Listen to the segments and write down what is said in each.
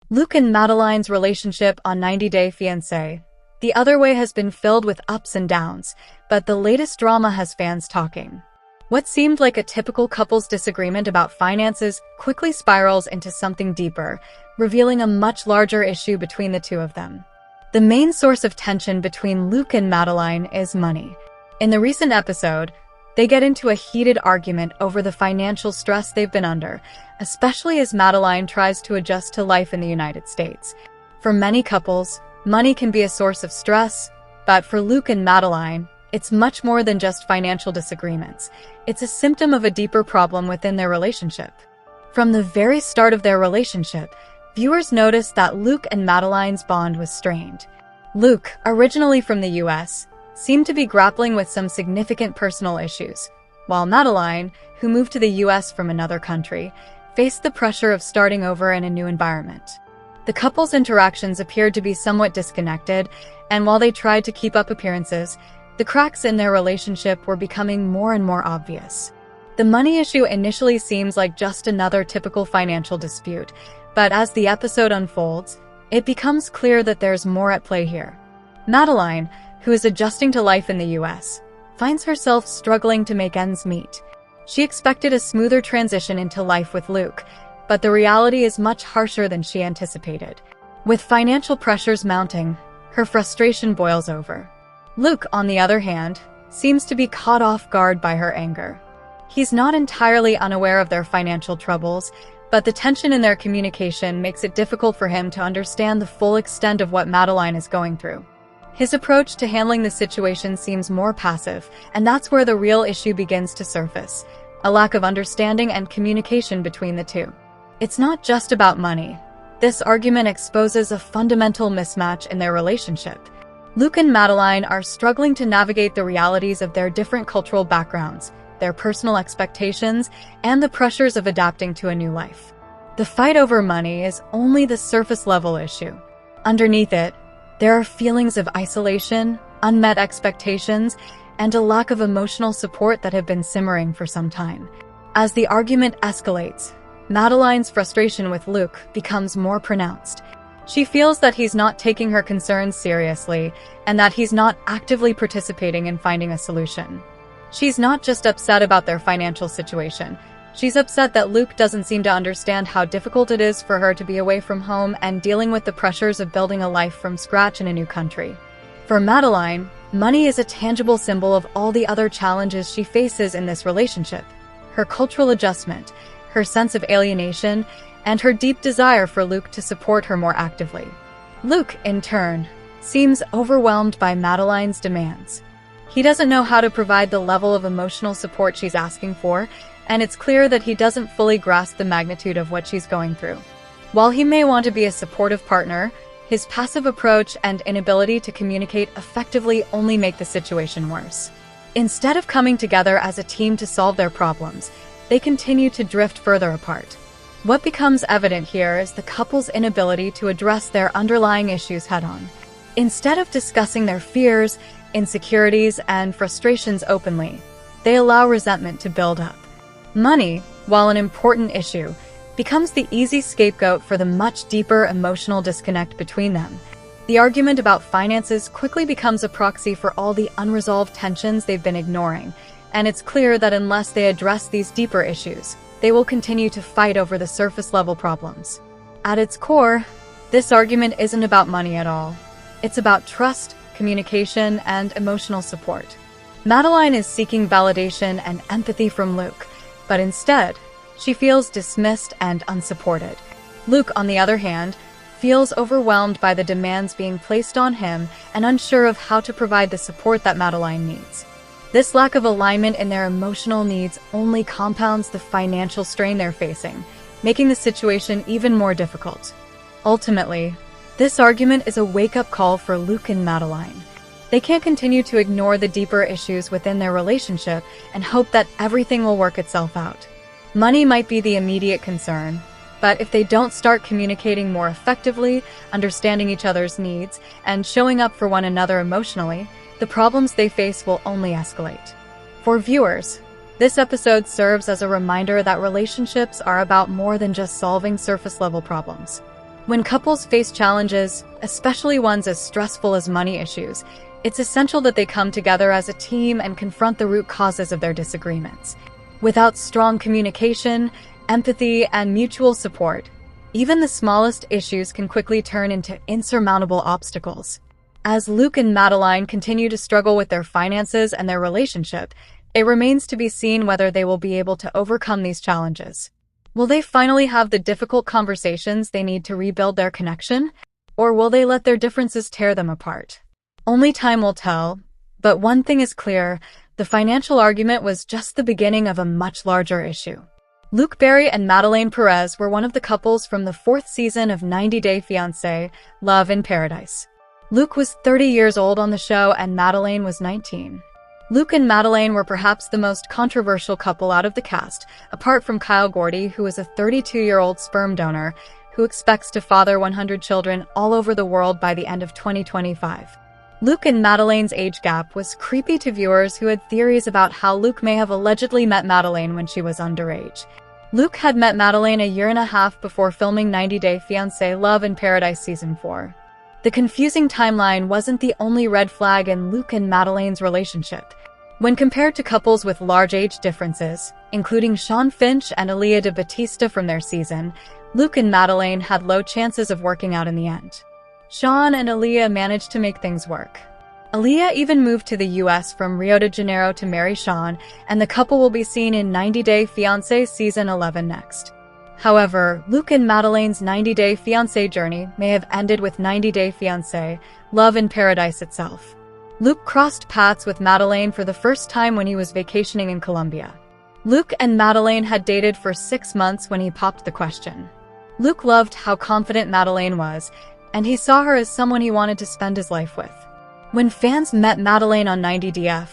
Luke and Madeleine's relationship on 90 Day Fiancé. The other way has been filled with ups and downs, but the latest drama has fans talking. What seemed like a typical couple's disagreement about finances quickly spirals into something deeper, revealing a much larger issue between the two of them. The main source of tension between Luke and Madeleine is money. In the recent episode, they get into a heated argument over the financial stress they've been under, especially as Madeleine tries to adjust to life in the United States. For many couples, money can be a source of stress, but for Luke and Madeleine, it's much more than just financial disagreements. It's a symptom of a deeper problem within their relationship. From the very start of their relationship, viewers noticed that Luke and Madeleine's bond was strained. Luke, originally from the US, seemed to be grappling with some significant personal issues, while Madeleine, who moved to the US from another country, faced the pressure of starting over in a new environment. The couple's interactions appeared to be somewhat disconnected, and while they tried to keep up appearances, the cracks in their relationship were becoming more and more obvious. The money issue initially seems like just another typical financial dispute, but as the episode unfolds, it becomes clear that there's more at play here. Madeleine, who is adjusting to life in the US, finds herself struggling to make ends meet. She expected a smoother transition into life with Luke, but the reality is much harsher than she anticipated. With financial pressures mounting, her frustration boils over. Luke, on the other hand, seems to be caught off guard by her anger. He's not entirely unaware of their financial troubles, but the tension in their communication makes it difficult for him to understand the full extent of what Madeleine is going through. His approach to handling the situation seems more passive, and that's where the real issue begins to surface: a lack of understanding and communication between the two. It's not just about money. This argument exposes a fundamental mismatch in their relationship. Luke and Madeleine are struggling to navigate the realities of their different cultural backgrounds, their personal expectations, and the pressures of adapting to a new life. The fight over money is only the surface-level issue. Underneath it, there are feelings of isolation, unmet expectations, and a lack of emotional support that have been simmering for some time. As the argument escalates, Madeleine's frustration with Luke becomes more pronounced. She feels that he's not taking her concerns seriously and that he's not actively participating in finding a solution. She's not just upset about their financial situation. She's upset that Luke doesn't seem to understand how difficult it is for her to be away from home and dealing with the pressures of building a life from scratch in a new country. For Madeleine, money is a tangible symbol of all the other challenges she faces in this relationship: her cultural adjustment, her sense of alienation, and her deep desire for Luke to support her more actively. Luke, in turn, seems overwhelmed by Madeleine's demands. He doesn't know how to provide the level of emotional support she's asking for, and it's clear that he doesn't fully grasp the magnitude of what she's going through. While he may want to be a supportive partner, his passive approach and inability to communicate effectively only make the situation worse. Instead of coming together as a team to solve their problems, they continue to drift further apart. What becomes evident here is the couple's inability to address their underlying issues head-on. Instead of discussing their fears, insecurities, and frustrations openly, they allow resentment to build up. Money, while an important issue, becomes the easy scapegoat for the much deeper emotional disconnect between them. The argument about finances quickly becomes a proxy for all the unresolved tensions they've been ignoring, and it's clear that unless they address these deeper issues, they will continue to fight over the surface-level problems. At its core, this argument isn't about money at all. It's about trust, communication, and emotional support. Madeleine is seeking validation and empathy from Luke, but instead, she feels dismissed and unsupported. Luke, on the other hand, feels overwhelmed by the demands being placed on him and unsure of how to provide the support that Madeleine needs. This lack of alignment in their emotional needs only compounds the financial strain they're facing, making the situation even more difficult. Ultimately, this argument is a wake-up call for Luke and Madeleine. They can't continue to ignore the deeper issues within their relationship and hope that everything will work itself out. Money might be the immediate concern, but if they don't start communicating more effectively, understanding each other's needs, and showing up for one another emotionally, the problems they face will only escalate. For viewers, this episode serves as a reminder that relationships are about more than just solving surface-level problems. When couples face challenges, especially ones as stressful as money issues, it's essential that they come together as a team and confront the root causes of their disagreements. Without strong communication, empathy, and mutual support, even the smallest issues can quickly turn into insurmountable obstacles. As Luke and Madeleine continue to struggle with their finances and their relationship, it remains to be seen whether they will be able to overcome these challenges. Will they finally have the difficult conversations they need to rebuild their connection, or will they let their differences tear them apart? Only time will tell, but one thing is clear: the financial argument was just the beginning of a much larger issue. Luke Perry and Madeleine Perez were one of the couples from the 4th season of 90 Day Fiancé, Love in Paradise. Luke was 30 years old on the show and Madeleine was 19. Luke and Madeleine were perhaps the most controversial couple out of the cast, apart from Kyle Gordy, who is a 32-year-old sperm donor who expects to father 100 children all over the world by the end of 2025. Luke and Madeleine's age gap was creepy to viewers who had theories about how Luke may have allegedly met Madeleine when she was underage. Luke had met Madeleine a year and a half before filming 90 Day Fiancé Love in Paradise Season 4. The confusing timeline wasn't the only red flag in Luke and Madeleine's relationship. When compared to couples with large age differences, including Sean Finch and Aaliyah de Batista from their season, Luke and Madeleine had low chances of working out in the end. Sean and Aaliyah managed to make things work. Aaliyah even moved to the US from Rio de Janeiro to marry Sean, and the couple will be seen in 90 Day Fiancé Season 11 next. However, Luke and Madeleine's 90 Day Fiancé journey may have ended with 90 Day Fiancé, Love in Paradise itself. Luke crossed paths with Madeleine for the first time when he was vacationing in Colombia. Luke and Madeleine had dated for 6 months when he popped the question. Luke loved how confident Madeleine was, and he saw her as someone he wanted to spend his life with. When fans met Madeleine on 90 DF,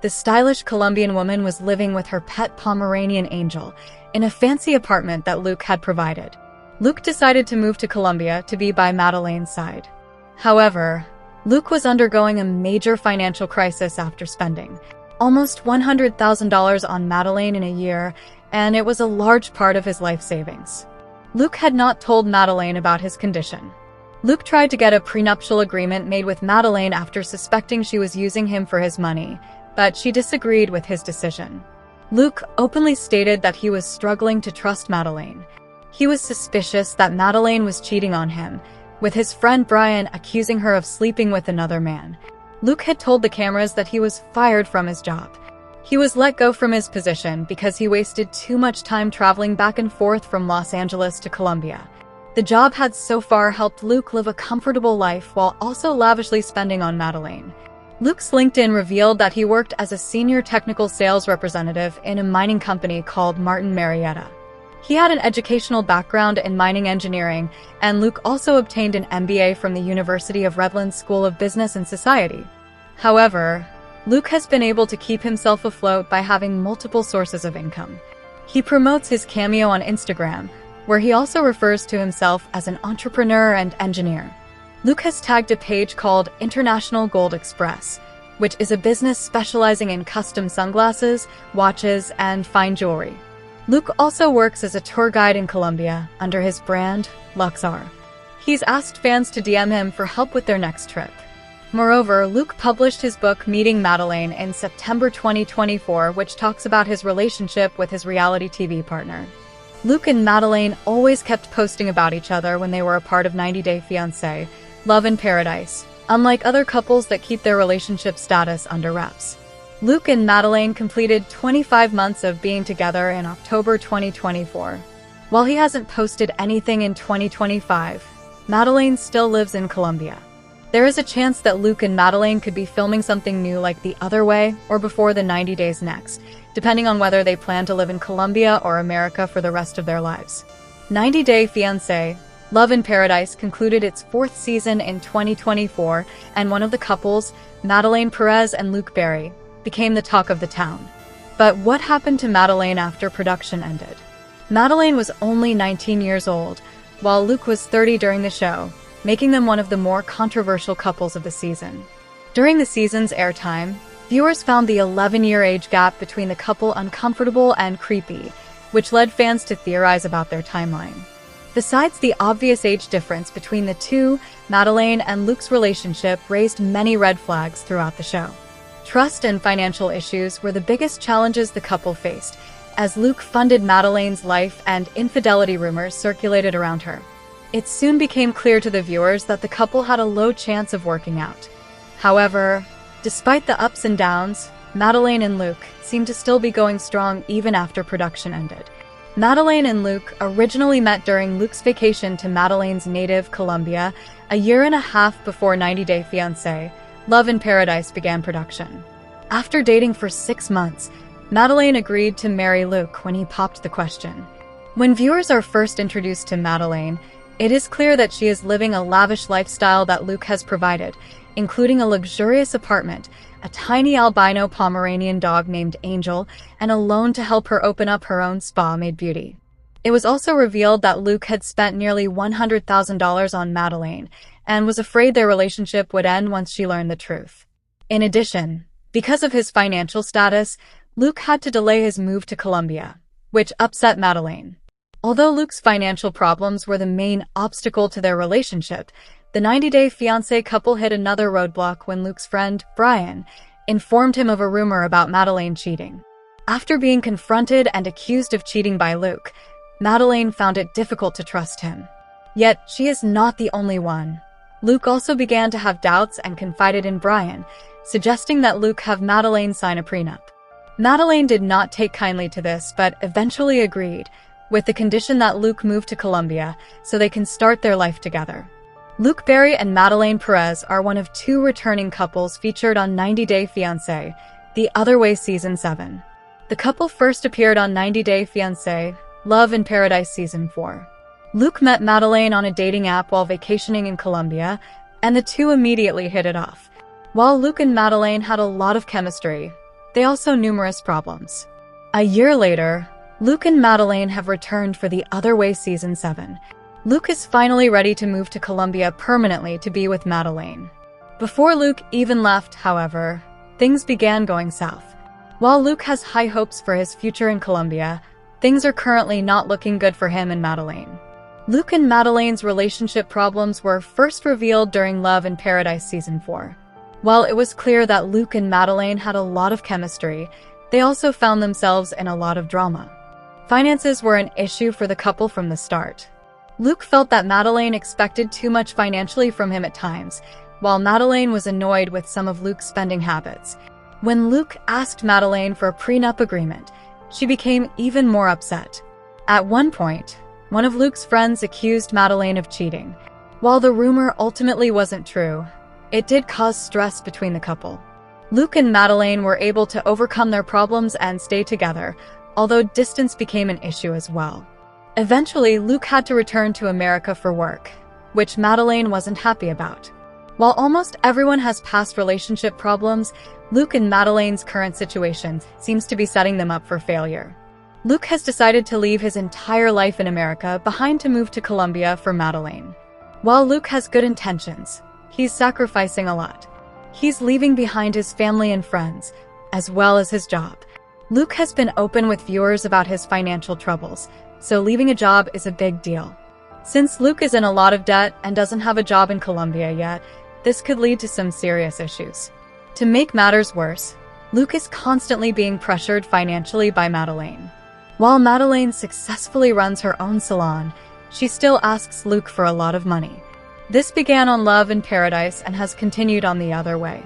the stylish Colombian woman was living with her pet Pomeranian Angel in a fancy apartment that Luke had provided. Luke decided to move to Colombia to be by Madeleine's side. However, Luke was undergoing a major financial crisis after spending almost $100,000 on Madeleine in a year, and it was a large part of his life savings. Luke had not told Madeleine about his condition. Luke tried to get a prenuptial agreement made with Madeleine after suspecting she was using him for his money, but she disagreed with his decision. Luke openly stated that he was struggling to trust Madeleine. He was suspicious that Madeleine was cheating on him, with his friend Brian accusing her of sleeping with another man. Luke had told the cameras that he was fired from his job. He was let go from his position because he wasted too much time traveling back and forth from Los Angeles to Colombia. The job had so far helped Luke live a comfortable life while also lavishly spending on Madeleine. Luke's LinkedIn revealed that he worked as a senior technical sales representative in a mining company called Martin Marietta. He had an educational background in mining engineering, and Luke also obtained an MBA from the University of Redlands School of Business and Society. However, Luke has been able to keep himself afloat by having multiple sources of income. He promotes his cameo on Instagram, where he also refers to himself as an entrepreneur and engineer. Luke has tagged a page called International Gold Express, which is a business specializing in custom sunglasses, watches, and fine jewelry. Luke also works as a tour guide in Colombia under his brand, Luxar. He's asked fans to DM him for help with their next trip. Moreover, Luke published his book Meeting Madeleine in September 2024, which talks about his relationship with his reality TV partner. Luke and Madeleine always kept posting about each other when they were a part of 90 Day Fiancé, Love in Paradise, unlike other couples that keep their relationship status under wraps. Luke and Madeleine completed 25 months of being together in October 2024. While he hasn't posted anything in 2025, Madeleine still lives in Colombia. There is a chance that Luke and Madeleine could be filming something new like The Other Way or Before the 90 Days Next, depending on whether they plan to live in Colombia or America for the rest of their lives. 90 Day Fiancé, Love in Paradise concluded its 4th season in 2024, and one of the couples, Madeleine Perez and Luke Perry, became the talk of the town. But what happened to Madeleine after production ended? Madeleine was only 19 years old, while Luke was 30 during the show, making them one of the more controversial couples of the season. During the season's airtime, viewers found the 11-year age gap between the couple uncomfortable and creepy, which led fans to theorize about their timeline. Besides the obvious age difference between the two, Madeleine and Luke's relationship raised many red flags throughout the show. Trust and financial issues were the biggest challenges the couple faced, as Luke funded Madeleine's life and infidelity rumors circulated around her. It soon became clear to the viewers that the couple had a low chance of working out. However, despite the ups and downs, Madeleine and Luke seemed to still be going strong even after production ended. Madeleine and Luke originally met during Luke's vacation to Madeleine's native Colombia a year and a half before 90 Day Fiancé, Love in Paradise began production. After dating for 6 months, Madeleine agreed to marry Luke when he popped the question. When viewers are first introduced to Madeleine, it is clear that she is living a lavish lifestyle that Luke has provided, including a luxurious apartment, a tiny albino Pomeranian dog named Angel, and a loan to help her open up her own spa made Beauty. It was also revealed that Luke had spent nearly $100,000 on Madeleine and was afraid their relationship would end once she learned the truth. In addition, because of his financial status, Luke had to delay his move to Colombia, which upset Madeleine. Although Luke's financial problems were the main obstacle to their relationship, the 90 Day Fiancé couple hit another roadblock when Luke's friend, Brian, informed him of a rumor about Madeleine cheating. After being confronted and accused of cheating by Luke, Madeleine found it difficult to trust him. Yet, she is not the only one. Luke also began to have doubts and confided in Brian, suggesting that Luke have Madeleine sign a prenup. Madeleine did not take kindly to this, but eventually agreed, with the condition that Luke move to Colombia so they can start their life together. Luke Berry and Madeleine Perez are one of 2 returning couples featured on 90 Day Fiancé, The Other Way Season 7. The couple first appeared on 90 Day Fiancé, Love in Paradise Season 4. Luke met Madeleine on a dating app while vacationing in Colombia, and the two immediately hit it off. While Luke and Madeleine had a lot of chemistry, they also had numerous problems. A year later, Luke and Madeleine have returned for The Other Way Season 7. Luke is finally ready to move to Colombia permanently to be with Madeleine. Before Luke even left, however, things began going south. While Luke has high hopes for his future in Colombia, things are currently not looking good for him and Madeleine. Luke and Madeleine's relationship problems were first revealed during Love in Paradise Season 4. While it was clear that Luke and Madeleine had a lot of chemistry, they also found themselves in a lot of drama. Finances were an issue for the couple from the start. Luke felt that Madeleine expected too much financially from him at times, while Madeleine was annoyed with some of Luke's spending habits. When Luke asked Madeleine for a prenup agreement, she became even more upset. At one point, one of Luke's friends accused Madeleine of cheating. While the rumor ultimately wasn't true, it did cause stress between the couple. Luke and Madeleine were able to overcome their problems and stay together, although distance became an issue as well. Eventually, Luke had to return to America for work, which Madeleine wasn't happy about. While almost everyone has past relationship problems, Luke and Madeleine's current situation seems to be setting them up for failure. Luke has decided to leave his entire life in America behind to move to Colombia for Madeleine. While Luke has good intentions, he's sacrificing a lot. He's leaving behind his family and friends, as well as his job. Luke has been open with viewers about his financial troubles, so leaving a job is a big deal. Since Luke is in a lot of debt and doesn't have a job in Colombia yet, this could lead to some serious issues. To make matters worse, Luke is constantly being pressured financially by Madeleine. While Madeleine successfully runs her own salon, she still asks Luke for a lot of money. This began on Love in Paradise and has continued on The Other Way.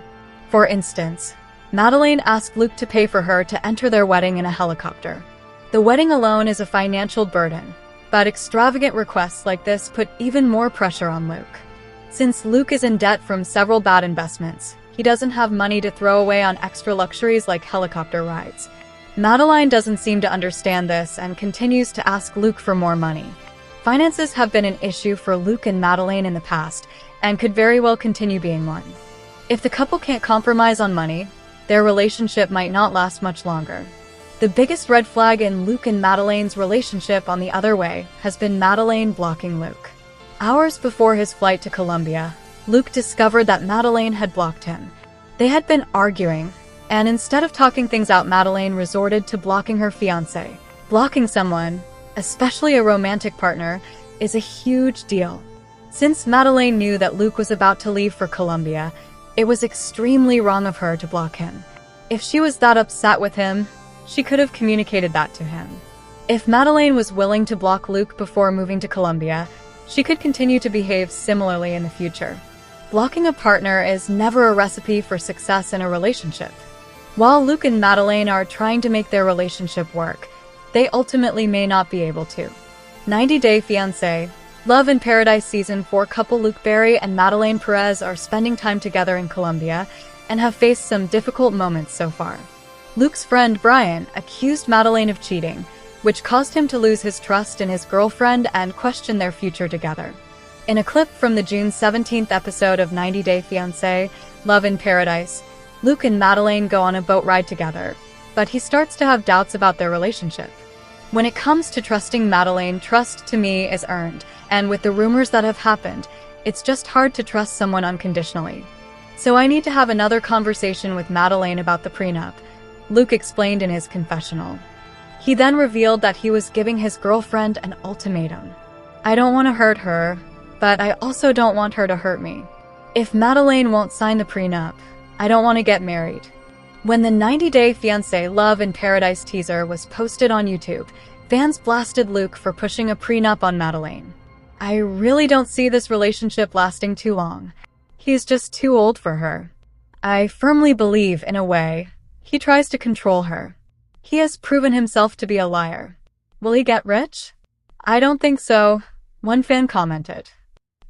For instance, Madeleine asked Luke to pay for her to enter their wedding in a helicopter. The wedding alone is a financial burden, but extravagant requests like this put even more pressure on Luke. Since Luke is in debt from several bad investments, he doesn't have money to throw away on extra luxuries like helicopter rides. Madeleine doesn't seem to understand this and continues to ask Luke for more money. Finances have been an issue for Luke and Madeleine in the past, and could very well continue being one. If the couple can't compromise on money, their relationship might not last much longer. The biggest red flag in Luke and Madeleine's relationship on The Other Way has been Madeleine blocking Luke. Hours before his flight to Colombia, Luke discovered that Madeleine had blocked him. They had been arguing, and instead of talking things out, Madeleine resorted to blocking her fiancé. Blocking someone, especially a romantic partner, is a huge deal. Since Madeleine knew that Luke was about to leave for Colombia, it was extremely wrong of her to block him. If she was that upset with him, she could have communicated that to him. If Madeleine was willing to block Luke before moving to Colombia, she could continue to behave similarly in the future. Blocking a partner is never a recipe for success in a relationship. While Luke and Madeleine are trying to make their relationship work, they ultimately may not be able to. 90 Day Fiancé, Love in Paradise Season 4 couple Luke Berry and Madeleine Perez are spending time together in Colombia and have faced some difficult moments so far. Luke's friend Brian accused Madeleine of cheating, which caused him to lose his trust in his girlfriend and question their future together. In a clip from the June 17th episode of 90 Day Fiancé, Love in Paradise, Luke and Madeleine go on a boat ride together, but he starts to have doubts about their relationship. When it comes to trusting Madeleine, trust to me is earned, and with the rumors that have happened, it's just hard to trust someone unconditionally. So I need to have another conversation with Madeleine about the prenup, Luke explained in his confessional. He then revealed that he was giving his girlfriend an ultimatum. I don't want to hurt her, but I also don't want her to hurt me. If Madeleine won't sign the prenup, I don't want to get married. When the 90 Day Fiancé Love in Paradise teaser was posted on YouTube, fans blasted Luke for pushing a prenup on Madeleine. I really don't see this relationship lasting too long. He's just too old for her. I firmly believe, in a way, he tries to control her. He has proven himself to be a liar. Will he get rich? I don't think so, one fan commented.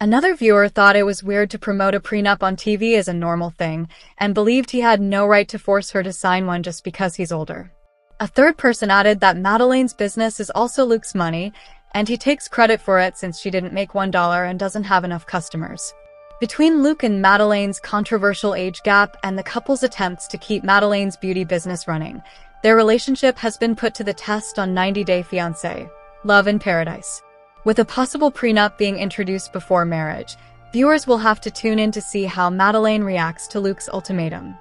Another viewer thought it was weird to promote a prenup on TV as a normal thing, and believed he had no right to force her to sign one just because he's older. A third person added that Madeleine's business is also Luke's money, and he takes credit for it since she didn't make $1 and doesn't have enough customers. Between Luke and Madeleine's controversial age gap and the couple's attempts to keep Madeleine's beauty business running, their relationship has been put to the test on 90 Day Fiancé, Love in Paradise. With a possible prenup being introduced before marriage, viewers will have to tune in to see how Madeleine reacts to Luke's ultimatum.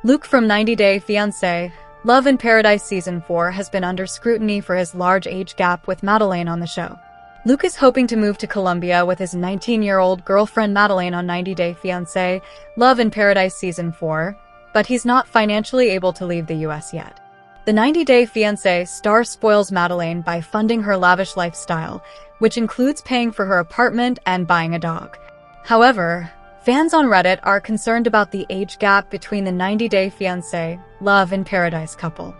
Luke from 90 Day Fiancé, Love in Paradise Season 4 has been under scrutiny for his large age gap with Madeleine on the show. Luke is hoping to move to Colombia with his 19-year-old girlfriend Madeleine on 90 Day Fiancé, Love in Paradise Season 4, but he's not financially able to leave the US yet. The 90 Day Fiancé star spoils Madeleine by funding her lavish lifestyle, which includes paying for her apartment and buying a dog. However, fans on Reddit are concerned about the age gap between the 90 Day Fiancé, Love in Paradise couple.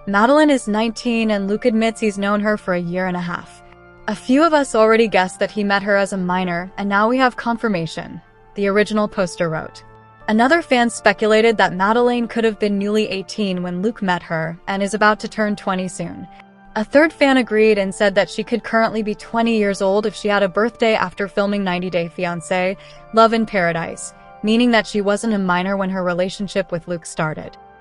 Madeleine is 19 and Luke admits he's known her for a year and a half. A few of us already guessed that he met her as a minor, and now we have confirmation, the original poster wrote. Another fan speculated that Madeleine could have been newly 18 when Luke met her and is about to turn 20 soon. A third fan agreed and said that she could currently be 20 years old if she had a birthday after filming 90 Day Fiancé, Love in Paradise, meaning that she wasn't a minor when her relationship with Luke started.